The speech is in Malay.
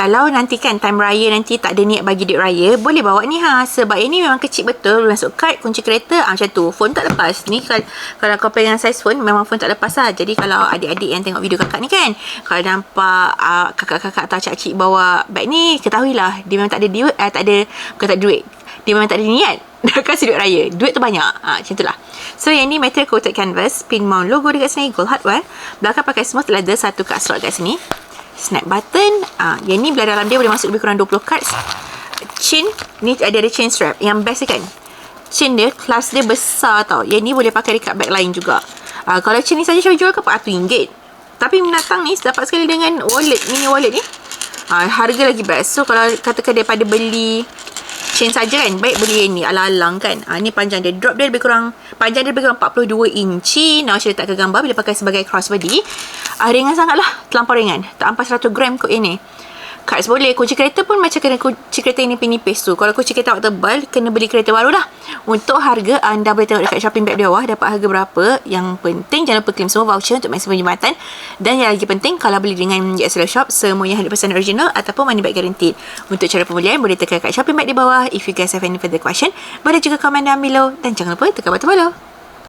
kalau nanti kan time raya nanti tak ada niat bagi duit raya, boleh bawa ni sebab ini memang kecil betul, masuk kad, kunci kereta, macam tu. Phone tak lepas. Ni kalau kau pegang size phone, memang phone tak lepas lah. Jadi kalau adik-adik yang tengok video kakak ni kan, kalau nampak kakak-kakak atau cik-cik bawa beg ni, ketahuilah dia memang tak ada duit, bukan tak ada duit, dia memang tak ada niat nak kasih duit raya. Duit tu banyak. Macam tu lah. So yang ni metal coated canvas, pin mount logo dekat sini, gold hardware. Belakang pakai smooth leather, satu kad slot kat sini. Snap button. Yang ni bila dalam dia boleh masuk lebih kurang 20 cards. Chain ni ada chain strap. Yang best kan, chain dia kelas dia besar tau. Yang ni boleh pakai dekat bag lain juga. Kalau chain ni saja saya jual ke RM400. Tapi menatang ni dapat sekali dengan wallet, mini wallet ni. Harga lagi best. So kalau katakan daripada beli chain saja kan, baik beli yang ni alang-alang kan. Ni panjang dia, drop dia lebih kurang, panjang dia lebih kurang 42 inci. Nak saya letak ke gambar bila pakai sebagai crossbody. Ringan sangat lah, terlampau ringan, tak sampai 100 gram kot ini. Cards boleh, kunci kereta pun macam kena kunci kereta yang nipis-nipis tu. Kalau kunci kereta awak tebal, kena beli kereta baru dah. Untuk harga, anda boleh tengok dekat shopping bag di bawah dapat harga berapa. Yang penting jangan lupa claim semua voucher untuk maksimum perkhidmatan. Dan yang lagi penting, kalau beli dengan JSL Shop, semuanya 100% original ataupun money back guaranteed. Untuk cara pembelian, boleh tekan kat shopping bag di bawah. If you guys have any further question, boleh juga komen down below. Dan jangan lupa tekan button follow.